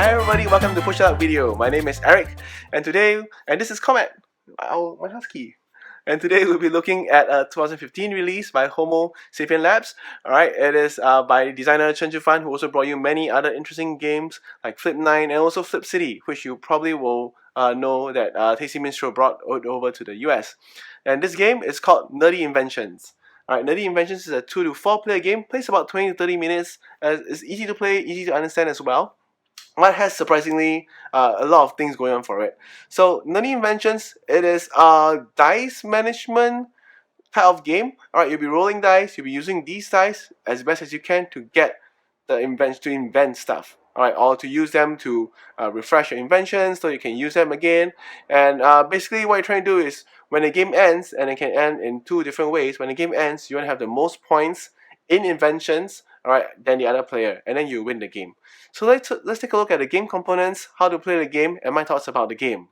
Hi everybody, welcome to Push Out Video. My name is Eric, and this is Comet, my husky. And today we'll be looking at a 2015 release by Homo Sapien Labs. Alright, it is by designer Chen Fan, who also brought you many other interesting games like Flip 9 and also Flip City, which you probably will know that Tasty Minstrel brought over to the US. And this game is called Nerdy Inventions. Alright, Nerdy Inventions is a 2 to 4 player game, plays about 20 to 30 minutes. It's easy to play, easy to understand as well. But has surprisingly a lot of things going on for it. So Nerdy Inventions, it is a dice management type of game. Alright, you'll be rolling dice, you'll be using these dice as best as you can to get to invent stuff. Alright, or to use them to refresh your inventions so you can use them again. And basically what you're trying to do is when the game ends, and it can end in two different ways. When the game ends, you want to have the most points in inventions, alright, than the other player, and then you win the game. So let's take a look at the game components, how to play the game, and my thoughts about the game.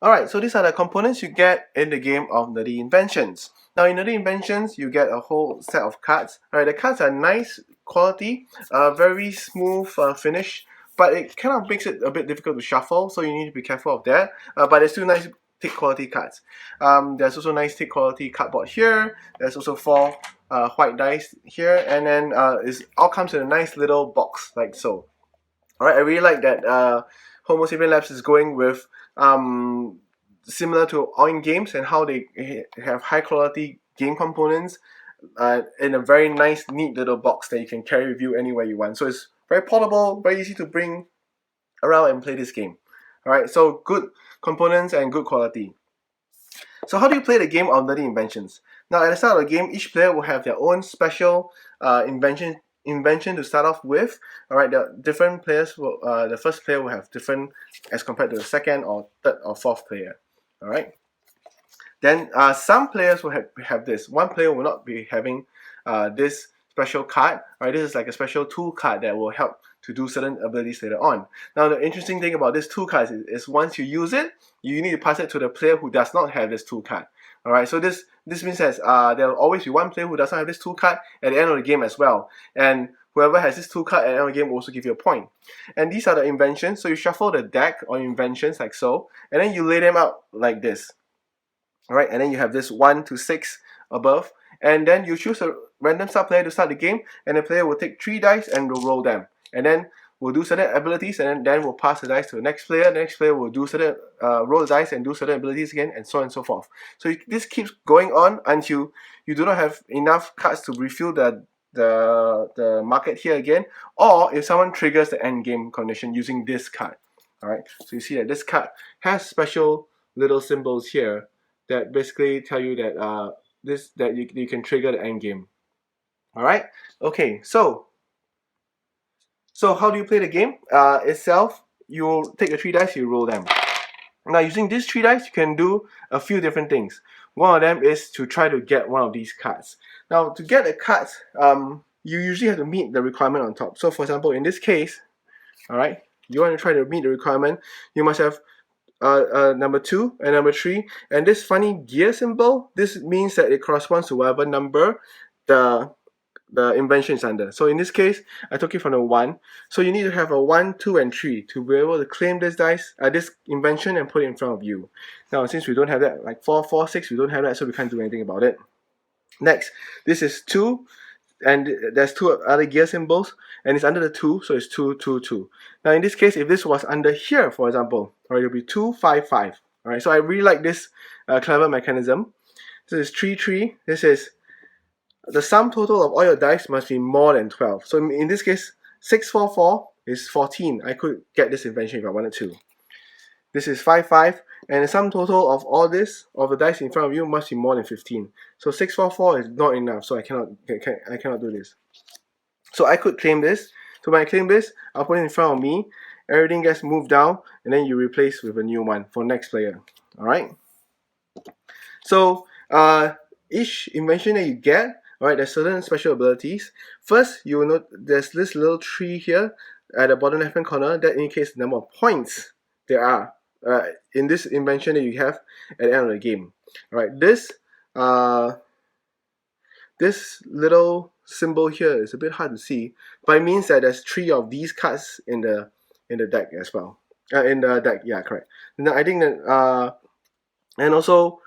Alright, so these are the components you get in the game of Nerdy Inventions. Now in Nerdy Inventions, you get a whole set of cards. Alright, the cards are nice quality, very smooth finish, but it kind of makes it a bit difficult to shuffle, so you need to be careful of that. But it's still nice thick quality cards. There's also nice thick quality cardboard here. There's also 4 white dice here, and then it all comes in a nice little box like so. Alright, I really like that Homo Sapien Labs is going with similar to Oin Games and how they have high quality game components in a very nice neat little box that you can carry with you anywhere you want. So it's very portable, very easy to bring around and play this game. Alright, so good components and good quality. So how do you play the game of Nerdy Inventions? Now at the start of the game, each player will have their own special invention to start off with. Alright, the different players will, the first player will have different as compared to the second or third or fourth player. Alright. Then some players will have this. One player will not be having this special card. Alright, this is like a special tool card that will help to do certain abilities later on. Now the interesting thing about this tool card is once you use it, you need to pass it to the player who does not have this tool card. Alright, so this means that there will always be one player who does not have this tool card at the end of the game as well. And whoever has this tool card at the end of the game will also give you a point. And these are the inventions. So you shuffle the deck on inventions like so, and then you lay them out like this. Alright, and then you have this 1 to 6 above. And then you choose a random sub player to start the game, and the player will take 3 dice and will roll them. And then we'll do certain abilities, and then we'll pass the dice to the next player. The next player will do certain roll the dice and do certain abilities again, and so on and so forth. So this keeps going on until you do not have enough cards to refill the market here again, or if someone triggers the end game condition using this card. Alright, so you see that this card has special little symbols here that basically tell you that you can trigger the end game. Alright, okay, so how do you play the game itself? You take the 3 dice, you roll them. Now using these 3 dice, you can do a few different things. One of them is to try to get one of these cards. Now to get the cards, you usually have to meet the requirement on top. So for example, in this case, alright, you want to try to meet the requirement, you must have number 2 and number 3, and this funny gear symbol, this means that it corresponds to whatever number the invention is under. So in this case, I took it from the 1. So you need to have a 1, 2, and 3 to be able to claim this this invention and put it in front of you. Now since we don't have that, like 4, 4, 6, we don't have that, so we can't do anything about it. Next, this is 2, and there's 2 other gear symbols, and it's under the 2, so it's 2, 2, 2. Now in this case, if this was under here, for example, alright, it'll be 2, 5, 5. Alright, so I really like this clever mechanism. This is 3, 3. This is the sum total of all your dice must be more than 12. So in this case, 6, 4, 4 is 14. I could get this invention if I wanted to. This is 5, 5, and the sum total of all this, of the dice in front of you, must be more than 15. So 6, 4, 4 is not enough, so I cannot do this. So I could claim this. So when I claim this, I'll put it in front of me. Everything gets moved down, and then you replace with a new one for next player. Alright? So each invention that you get, alright, there's certain special abilities. First, you will note there's this little tree here at the bottom left hand corner that indicates the number of points there are in this invention that you have at the end of the game. Alright, this little symbol here is a bit hard to see, but it means that there's 3 of these cards in the in the deck as well. In the deck, yeah, correct. And I think that and also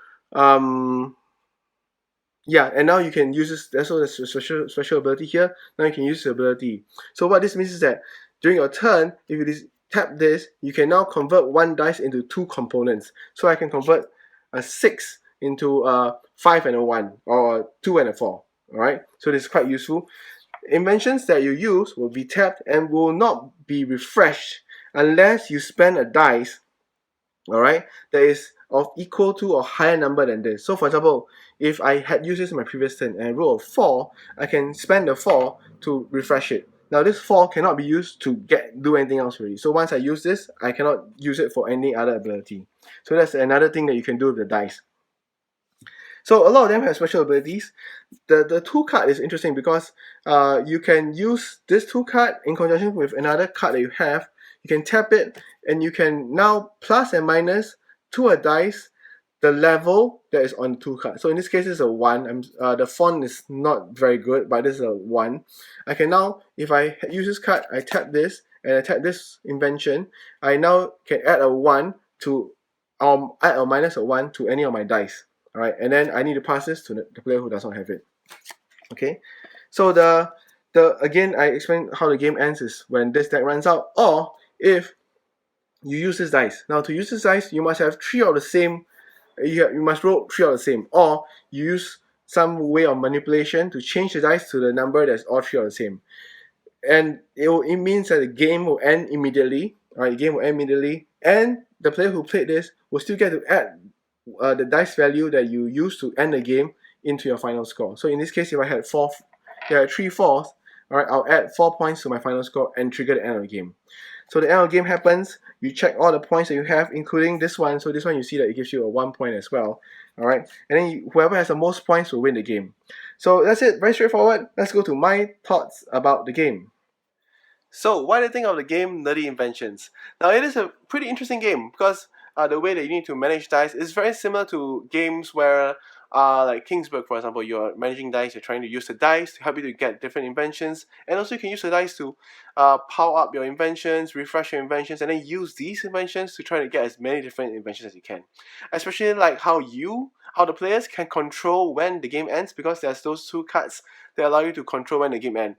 yeah, and now you can use this. That's also the special ability here. Now you can use the ability. So what this means is that during your turn, if you tap this, you can now convert one dice into two components. So I can convert a 6 into a 5 and a 1, or a 2 and a 4. Alright, so this is quite useful. Inventions that you use will be tapped and will not be refreshed unless you spend a dice, alright, that is of equal to or higher number than this. So for example, if I had used this in my previous turn and I roll a 4, I can spend the 4 to refresh it. Now this 4 cannot be used to do anything else really. So once I use this, I cannot use it for any other ability. So that's another thing that you can do with the dice. So a lot of them have special abilities. The tool card is interesting because you can use this tool card in conjunction with another card that you have. You can tap it and you can now plus and minus to a dice the level that is on the tool card. So in this case it's a 1. The font is not very good, but this is a 1. I can now, if I use this card, I tap this and I tap this invention, I now can add a 1 to add or minus a 1 to any of my dice. Alright, and then I need to pass this to the player who does not have it. Okay, so the again, I explained how the game ends is when this deck runs out, or if you use this dice. Now to use this dice, you must have 3 of the same. You must roll 3 of the same, or you use some way of manipulation to change the dice to the number that's all 3 of the same. And it means that the game will end immediately. Alright, the game will end immediately, and the player who played this will still get to add the dice value that you use to end the game into your final score. So in this case, if I had 3 4s, alright, I'll add 4 points to my final score and trigger the end of the game. So the end of the game happens, you check all the points that you have, including this one. So this one, you see that it gives you a 1 point as well. Alright, and then whoever has the most points will win the game. So that's it, very straightforward. Let's go to my thoughts about the game. So what do you think of the game Nerdy Inventions? Now it is a pretty interesting game because the way that you need to manage dice is very similar to games where like Kingsburg, for example, you're managing dice, you're trying to use the dice to help you to get different inventions, and also you can use the dice to power up your inventions, refresh your inventions, and then use these inventions to try to get as many different inventions as you can. Especially like how the players can control when the game ends, because there's those 2 cards that allow you to control when the game ends.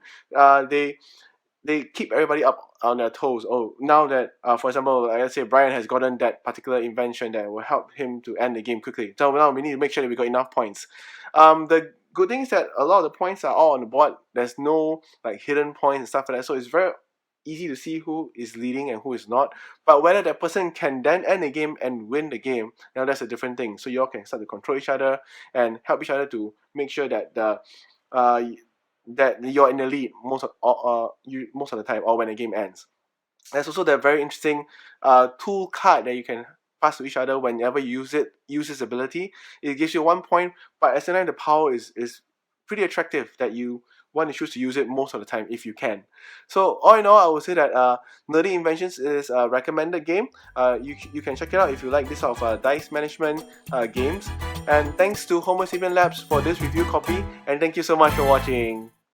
They keep everybody up on their toes. Oh, now that, for example, let's say Brian has gotten that particular invention that will help him to end the game quickly. So now we need to make sure that we got enough points. The good thing is that a lot of the points are all on the board. There's no like hidden points and stuff like that. So it's very easy to see who is leading and who is not. But whether that person can then end the game and win the game, now that's a different thing. So you all can start to control each other and help each other to make sure that that you're in the lead most of the time, or when the game ends. There's also the very interesting tool card that you can pass to each other whenever you use this ability. It gives you 1 point, but at the same time the power is pretty attractive that you want to choose to use it most of the time if you can. So all in all, I would say that Nerdy Inventions is a recommended game. You can check it out if you like this sort of dice management games. And thanks to Homo Sapien Labs for this review copy, and thank you so much for watching.